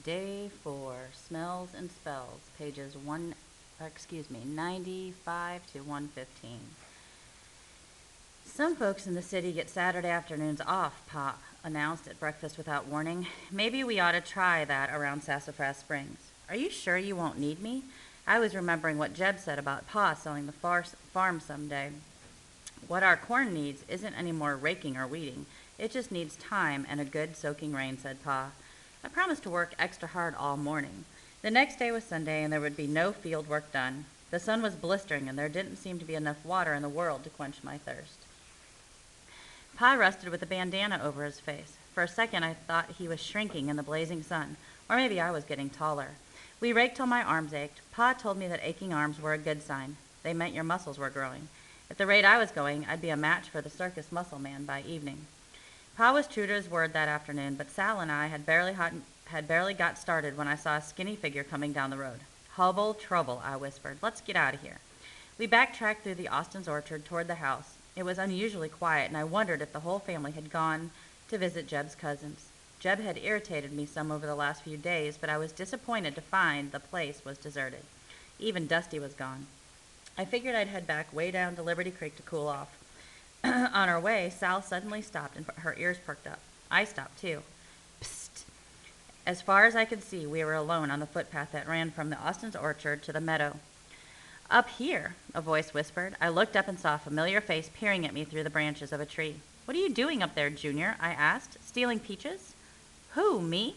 Day 4, Smells and Spells, pages 95 to 115. Some folks in the city get Saturday afternoons off, Pa announced at breakfast without warning. Maybe we ought to try that around Sassafras Springs. Are you sure you won't need me? I was remembering what Jeb said about Pa selling the farm someday. What our corn needs isn't any more raking or weeding. It just needs time and a good soaking rain, said Pa. I promised to work extra hard all morning. The next day was Sunday, and there would be no field work done. The sun was blistering, and there didn't seem to be enough water in the world to quench my thirst. Pa rested with a bandana over his face. For a second, I thought he was shrinking in the blazing sun, or maybe I was getting taller. We raked till my arms ached. Pa told me that aching arms were a good sign. They meant your muscles were growing. At the rate I was going, I'd be a match for the circus muscle man by evening. Pa was true to his word that afternoon, but Sal and I had barely got started when I saw a skinny figure coming down the road. Hubble trouble, I whispered. Let's get out of here. We backtracked through the Austin's orchard toward the house. It was unusually quiet, and I wondered if the whole family had gone to visit Jeb's cousins. Jeb had irritated me some over the last few days, but I was disappointed to find the place was deserted. Even Dusty was gone. I figured I'd head back way down to Liberty Creek to cool off. On our way, Sal suddenly stopped and her ears perked up. I stopped too. Psst. As far as I could see, we were alone on the footpath that ran from the Austin's orchard to the meadow. Up here, a voice whispered. I looked up and saw a familiar face peering at me through the branches of a tree. What are you doing up there, Junior? I asked. Stealing peaches? Who, me?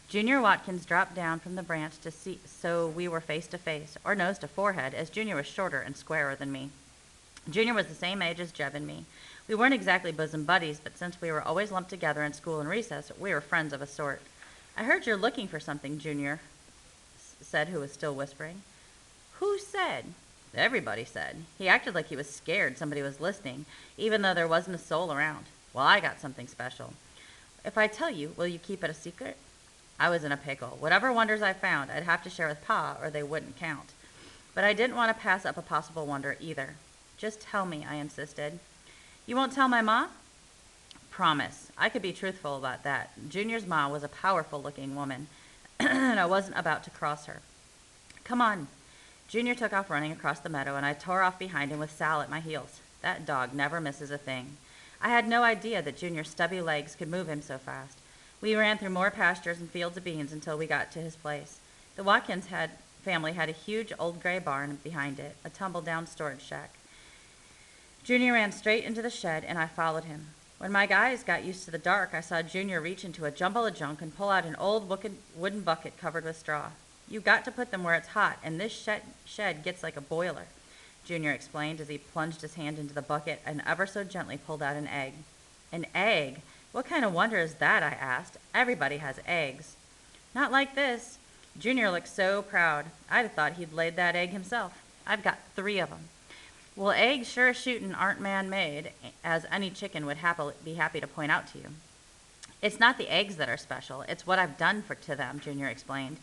Junior Watkins dropped down from the branch to see, so we were face to face, or nose to forehead, as Junior was shorter and squarer than me. Junior was the same age as Jeb and me. We weren't exactly bosom buddies, but since we were always lumped together in school and recess, we were friends of a sort. I heard you're looking for something, Junior said, who was still whispering. Who said? Everybody said. He acted like he was scared somebody was listening, even though there wasn't a soul around. Well, I got something special. If I tell you, will you keep it a secret? I was in a pickle. Whatever wonders I found, I'd have to share with Pa, or they wouldn't count. But I didn't want to pass up a possible wonder either. Just tell me, I insisted. You won't tell my ma? Promise. I could be truthful about that. Junior's ma was a powerful-looking woman, and I wasn't about to cross her. Come on. Junior took off running across the meadow, and I tore off behind him with Sal at my heels. That dog never misses a thing. I had no idea that Junior's stubby legs could move him so fast. We ran through more pastures and fields of beans until we got to his place. The Watkins family had a huge old gray barn behind it, a tumble-down storage shack. Junior ran straight into the shed, and I followed him. When my eyes got used to the dark, I saw Junior reach into a jumble of junk and pull out an old wooden bucket covered with straw. You've got to put them where it's hot, and this shed gets like a boiler, Junior explained as he plunged his hand into the bucket and ever so gently pulled out an egg. An egg? What kind of wonder is that? I asked. Everybody has eggs. Not like this. Junior looked so proud. I'd have thought he'd laid that egg himself. I've got 3 of them. Well, eggs sure as shootin' aren't man-made, as any chicken would be happy to point out to you. It's not the eggs that are special. It's what I've done to them, Junior explained.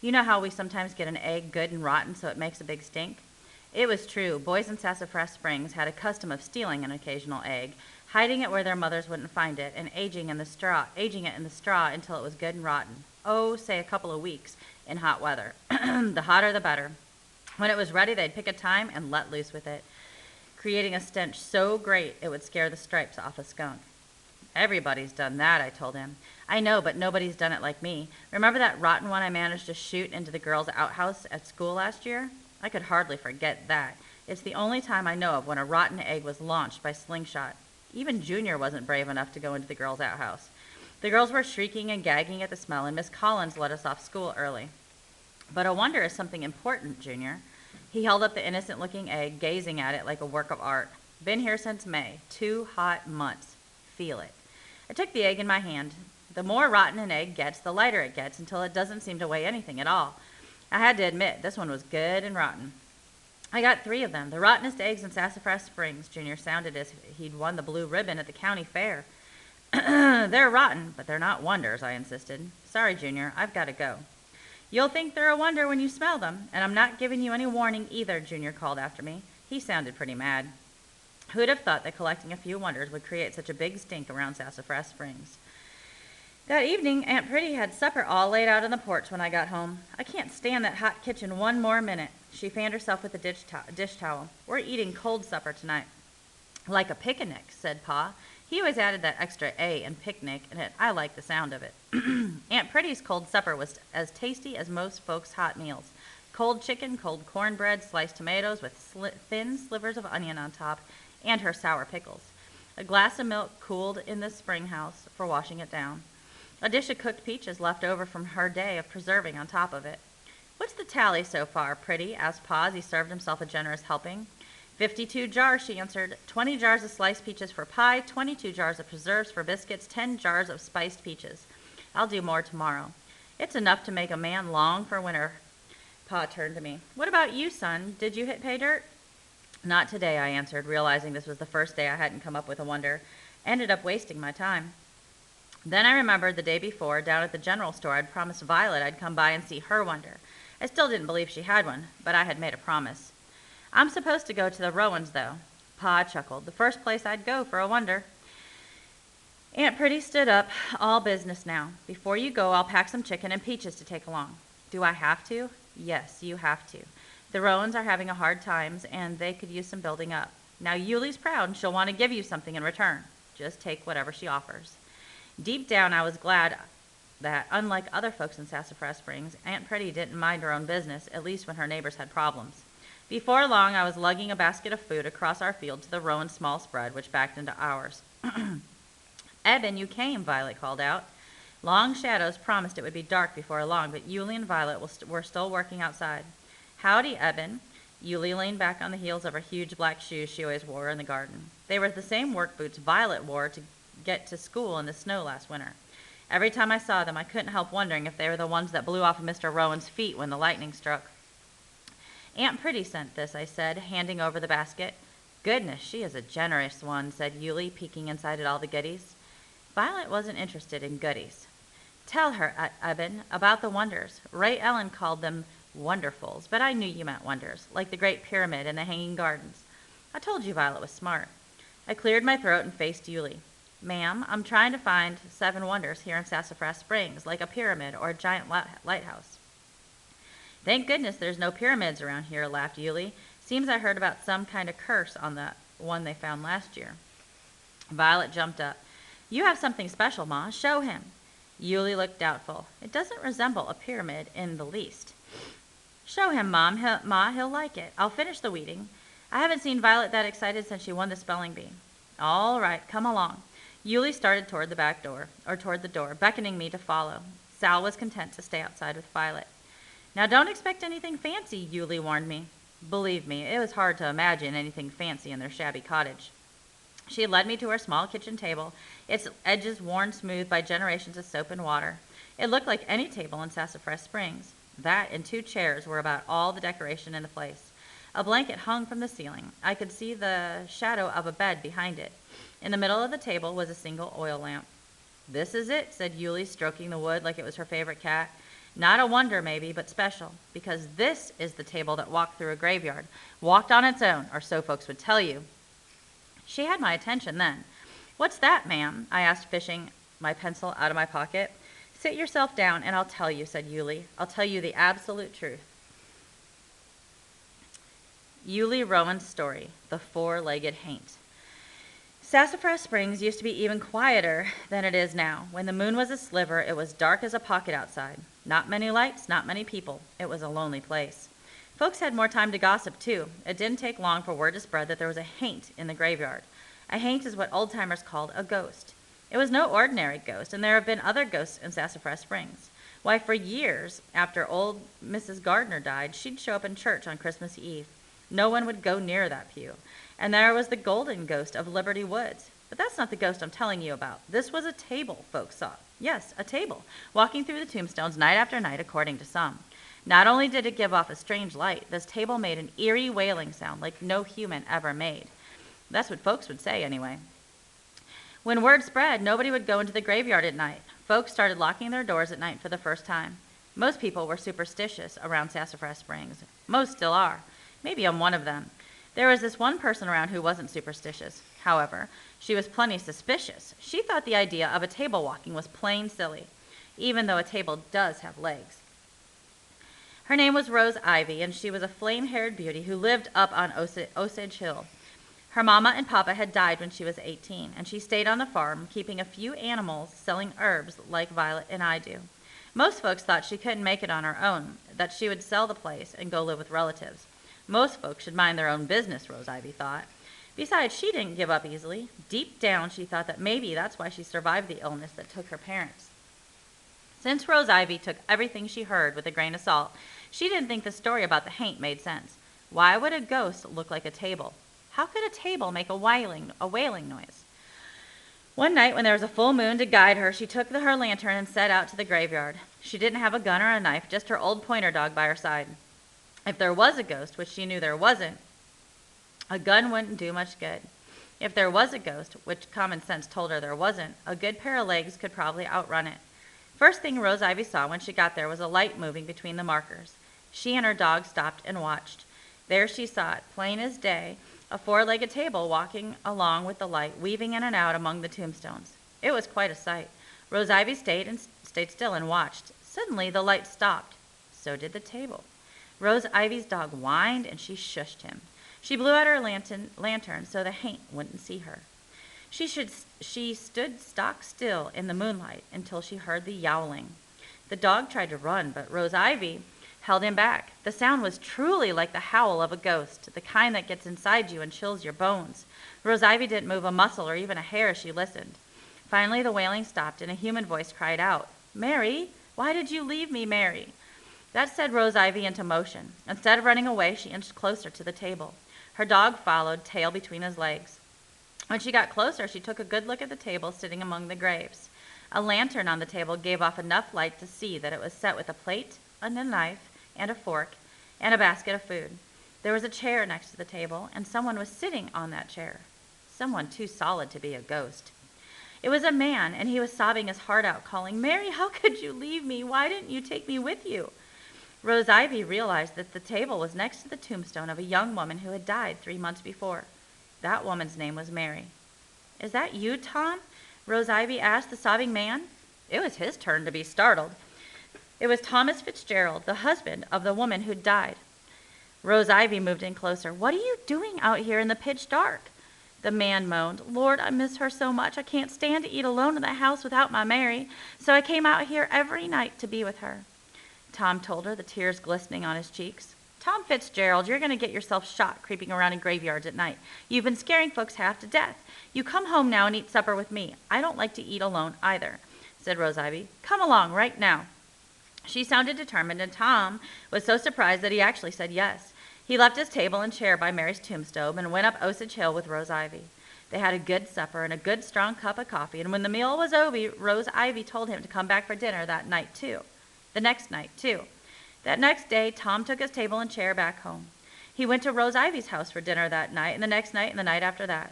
You know how we sometimes get an egg good and rotten so it makes a big stink? It was true. Boys in Sassafras Springs had a custom of stealing an occasional egg, hiding it where their mothers wouldn't find it, and aging it in the straw until it was good and rotten. Oh, say a couple of weeks in hot weather. The hotter the better. When it was ready, they'd pick a time and let loose with it, creating a stench so great it would scare the stripes off a skunk. Everybody's done that, I told him. I know, but nobody's done it like me. Remember that rotten one I managed to shoot into the girls' outhouse at school last year? I could hardly forget that. It's the only time I know of when a rotten egg was launched by slingshot. Even Junior wasn't brave enough to go into the girls' outhouse. The girls were shrieking and gagging at the smell, and Miss Collins let us off school early. But a wonder is something important, Junior. He held up the innocent-looking egg, gazing at it like a work of art. Been here since May. 2 hot months. Feel it. I took the egg in my hand. The more rotten an egg gets, the lighter it gets, until it doesn't seem to weigh anything at all. I had to admit, this one was good and rotten. I got 3 of them, the rottenest eggs in Sassafras Springs. Junior sounded as if he'd won the blue ribbon at the county fair. They're rotten, but they're not wonders, I insisted. Sorry, Junior, I've got to go. You'll think they're a wonder when you smell them, and I'm not giving you any warning either, Junior called after me. He sounded pretty mad. Who'd have thought that collecting a few wonders would create such a big stink around Sassafras Springs? That evening, Aunt Pretty had supper all laid out on the porch when I got home. I can't stand that hot kitchen one more minute. She fanned herself with a dish towel. We're eating cold supper tonight. Like a picnic, said Pa. He always added that extra A in picnic, and I like the sound of it. Aunt Pretty's cold supper was as tasty as most folks' hot meals. Cold chicken, cold cornbread, sliced tomatoes with thin slivers of onion on top, and her sour pickles. A glass of milk cooled in the spring house for washing it down. A dish of cooked peaches left over from her day of preserving on top of it. What's the tally so far, Pretty? Asked Pa as he served himself a generous helping. 52 jars, she answered. 20 jars of sliced peaches for pie, 22 jars of preserves for biscuits, 10 jars of spiced peaches. I'll do more tomorrow. It's enough to make a man long for winter. Pa turned to me. What about you, son? Did you hit pay dirt? Not today, I answered, realizing this was the first day I hadn't come up with a wonder. Ended up wasting my time. Then I remembered the day before, down at the general store, I'd promised Violet I'd come by and see her wonder. I still didn't believe she had one, but I had made a promise. I'm supposed to go to the Rowans', though. Pa chuckled. The first place I'd go for a wonder. Aunt Pretty stood up, all business now. Before you go, I'll pack some chicken and peaches to take along. Do I have to? Yes, you have to. The Rowans are having a hard times, and they could use some building up. Now, Yuli's proud, and she'll want to give you something in return. Just take whatever she offers. Deep down, I was glad that, unlike other folks in Sassafras Springs, Aunt Pretty didn't mind her own business, at least when her neighbors had problems. Before long, I was lugging a basket of food across our field to the Rowan small spread, which backed into ours. Eben, you came, Violet called out. Long shadows promised it would be dark before long, but Yuli and Violet were still working outside. Howdy, Eben. Yuli leaned back on the heels of her huge black shoes she always wore in the garden. They were the same work boots Violet wore to get to school in the snow last winter. Every time I saw them, I couldn't help wondering if they were the ones that blew off of Mr. Rowan's feet when the lightning struck. Aunt Pretty sent this, I said, handing over the basket. Goodness, she is a generous one, said Yuli, peeking inside at all the goodies. Violet wasn't interested in goodies. Tell her, Eben, about the wonders. Ray Ellen called them wonderfuls, but I knew you meant wonders, like the Great Pyramid and the Hanging Gardens. I told you Violet was smart. I cleared my throat and faced Yuli. Ma'am, I'm trying to find 7 wonders here in Sassafras Springs, like a pyramid or a giant lighthouse. Thank goodness there's no pyramids around here, laughed Yuli. Seems I heard about some kind of curse on the one they found last year. Violet jumped up. You have something special, Ma. Show him. Yuli looked doubtful. It doesn't resemble a pyramid in the least. Show him, Ma. He'll like it. I'll finish the weeding. I haven't seen Violet that excited since she won the spelling bee. All right, come along. Yuli started toward the door, beckoning me to follow. Sal was content to stay outside with Violet. Now don't expect anything fancy, Yuli warned me. Believe me, it was hard to imagine anything fancy in their shabby cottage. She had led me to her small kitchen table, its edges worn smooth by generations of soap and water. It looked like any table in Sassafras Springs. That and 2 chairs were about all the decoration in the place. A blanket hung from the ceiling. I could see the shadow of a bed behind it. In the middle of the table was a single oil lamp. This is it, said Yuli, stroking the wood like it was her favorite cat. Not a wonder, maybe, but special, because this is the table that walked through a graveyard, walked on its own, or so folks would tell you. She had my attention then. What's that, ma'am? I asked, fishing my pencil out of my pocket. Sit yourself down, and I'll tell you, said Yuli. I'll tell you the absolute truth. Yuli Rowan's story, The Four-Legged Haint. Sassafras Springs used to be even quieter than it is now. When the moon was a sliver, it was dark as a pocket outside. Not many lights, not many people. It was a lonely place. Folks had more time to gossip, too. It didn't take long for word to spread that there was a haint in the graveyard. A haint is what old-timers called a ghost. It was no ordinary ghost, and there have been other ghosts in Sassafras Springs. Why, for years, after old Mrs. Gardner died, she'd show up in church on Christmas Eve. No one would go near that pew. And there was the golden ghost of Liberty Woods. But that's not the ghost I'm telling you about. This was a table, folks saw. Yes, a table, walking through the tombstones night after night, according to some. Not only did it give off a strange light, this table made an eerie wailing sound like no human ever made. That's what folks would say, anyway. When word spread, nobody would go into the graveyard at night. Folks started locking their doors at night for the first time. Most people were superstitious around Sassafras Springs. Most still are. Maybe I'm one of them. There was this one person around who wasn't superstitious. However, she was plenty suspicious. She thought the idea of a table walking was plain silly, even though a table does have legs. Her name was Rose Ivy, and she was a flame-haired beauty who lived up on Osage Hill. Her mama and papa had died when she was 18, and she stayed on the farm, keeping a few animals, selling herbs like Violet and I do. Most folks thought she couldn't make it on her own, that she would sell the place and go live with relatives. Most folks should mind their own business, Rose Ivy thought. Besides, she didn't give up easily. Deep down, she thought that maybe that's why she survived the illness that took her parents. Since Rose Ivy took everything she heard with a grain of salt, she didn't think the story about the haint made sense. Why would a ghost look like a table? How could a table make a wailing noise? One night when there was a full moon to guide her, she took her lantern and set out to the graveyard. She didn't have a gun or a knife, just her old pointer dog by her side. If there was a ghost, which she knew there wasn't, a gun wouldn't do much good. If there was a ghost, which common sense told her there wasn't, a good pair of legs could probably outrun it. First thing Rose Ivy saw when she got there was a light moving between the markers. She and her dog stopped and watched. There she saw it, plain as day, a four-legged table walking along with the light, weaving in and out among the tombstones. It was quite a sight. Rose Ivy stayed still and watched. Suddenly the light stopped. So did the table. Rose Ivy's dog whined and she shushed him. She blew out her lantern so the haint wouldn't see her. She stood stock still in the moonlight until she heard the yowling. The dog tried to run, but Rose Ivy held him back. The sound was truly like the howl of a ghost, the kind that gets inside you and chills your bones. Rose Ivy didn't move a muscle or even a hair as she listened. Finally, the wailing stopped and a human voice cried out, "Mary, why did you leave me, Mary?" That set Rose Ivy into motion. Instead of running away, she inched closer to the table. Her dog followed, tail between his legs. When she got closer, she took a good look at the table sitting among the graves. A lantern on the table gave off enough light to see that it was set with a plate and a knife and a fork and a basket of food. There was a chair next to the table, and someone was sitting on that chair. Someone too solid to be a ghost. It was a man, and he was sobbing his heart out, calling, "Mary, how could you leave me? Why didn't you take me with you?" Rose Ivy realized that the table was next to the tombstone of a young woman who had died 3 months before. That woman's name was Mary. "Is that you, Tom?" Rose Ivy asked the sobbing man. It was his turn to be startled. It was Thomas Fitzgerald, the husband of the woman who'd died. Rose Ivy moved in closer. "What are you doing out here in the pitch dark?" The man moaned, "Lord, I miss her so much. I can't stand to eat alone in the house without my Mary, so I came out here every night to be with her." Tom told her, the tears glistening on his cheeks. "Tom Fitzgerald, you're going to get yourself shot creeping around in graveyards at night. You've been scaring folks half to death. You come home now and eat supper with me. I don't like to eat alone either," said Rose Ivy. "Come along right now." She sounded determined, and Tom was so surprised that he actually said yes. He left his table and chair by Mary's tombstone and went up Osage Hill with Rose Ivy. They had a good supper and a good strong cup of coffee, and when the meal was over, Rose Ivy told him to come back for dinner that night too. The next night too. That next day, Tom took his table and chair back home. He went to Rose Ivy's house for dinner that night, and the next night, and the night after that.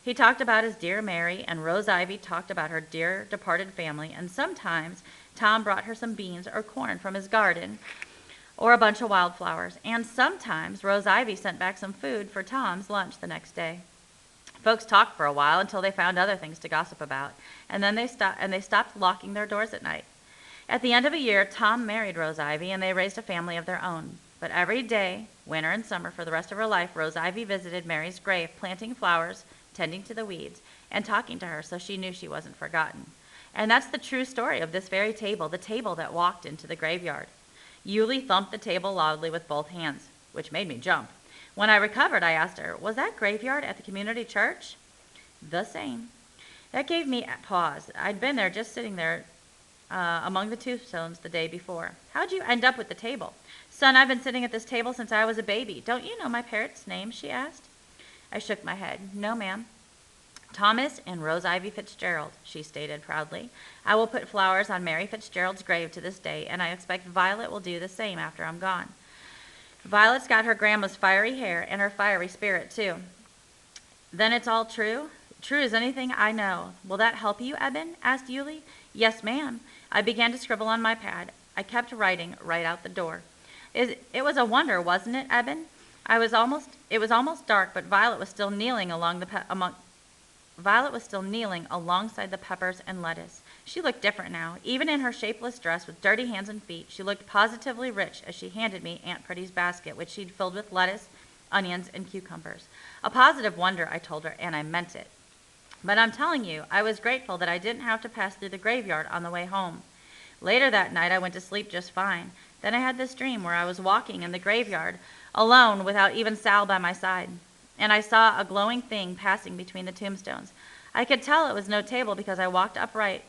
He talked about his dear Mary, and Rose Ivy talked about her dear departed family, and sometimes Tom brought her some beans or corn from his garden or a bunch of wildflowers, and sometimes Rose Ivy sent back some food for Tom's lunch the next day. Folks talked for a while until they found other things to gossip about, and then they stopped locking their doors at night. At the end of a year, Tom married Rose Ivy, and they raised a family of their own. But every day, winter and summer, for the rest of her life, Rose Ivy visited Mary's grave, planting flowers, tending to the weeds, and talking to her so she knew she wasn't forgotten. And that's the true story of this very table, the table that walked into the graveyard. Yulie thumped the table loudly with both hands, which made me jump. When I recovered, I asked her, "Was that graveyard at the community church?" "The same." That gave me a pause. I'd been there just sitting there among the tombstones the day before. "How'd you end up with the table?" "Son, I've been sitting at this table since I was a baby. Don't you know my parents' names?" she asked. I shook my head. "No, ma'am." "Thomas and Rose Ivy Fitzgerald," she stated proudly. "I will put flowers on Mary Fitzgerald's grave to this day, and I expect Violet will do the same after I'm gone. Violet's got her grandma's fiery hair and her fiery spirit, too." "Then it's all true?" "True as anything I know. Will that help you, Eben?" asked Yulie. "Yes, ma'am." I began to scribble on my pad. I kept writing right out the door. It was a wonder, wasn't it, Eben? It was almost dark, but Violet was still kneeling alongside the peppers and lettuce. She looked different now. Even in her shapeless dress with dirty hands and feet, she looked positively rich as she handed me Aunt Pretty's basket, which she'd filled with lettuce, onions, and cucumbers. A positive wonder, I told her, and I meant it. But I'm telling you, I was grateful that I didn't have to pass through the graveyard on the way home. Later that night, I went to sleep just fine. Then I had this dream where I was walking in the graveyard, alone without even Sal by my side. And I saw a glowing thing passing between the tombstones. I could tell it was no table because it walked upright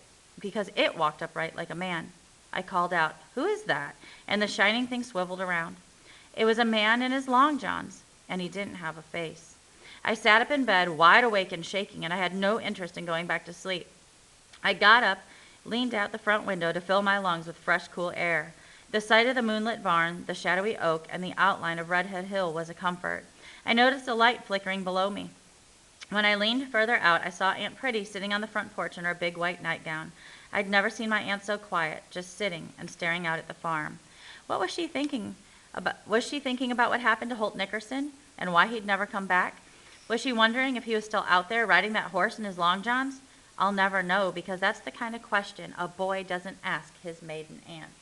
like a man. I called out, "Who is that?" And the shining thing swiveled around. It was a man in his long johns, and he didn't have a face. I sat up in bed, wide awake and shaking, and I had no interest in going back to sleep. I got up, leaned out the front window to fill my lungs with fresh, cool air. The sight of the moonlit barn, the shadowy oak, and the outline of Redhead Hill was a comfort. I noticed a light flickering below me. When I leaned further out, I saw Aunt Pretty sitting on the front porch in her big white nightgown. I'd never seen my aunt so quiet, just sitting and staring out at the farm. What was she thinking about? Was she thinking about what happened to Holt Nickerson and why he'd never come back? Was she wondering if he was still out there riding that horse in his long johns? I'll never know, because that's the kind of question a boy doesn't ask his maiden aunt.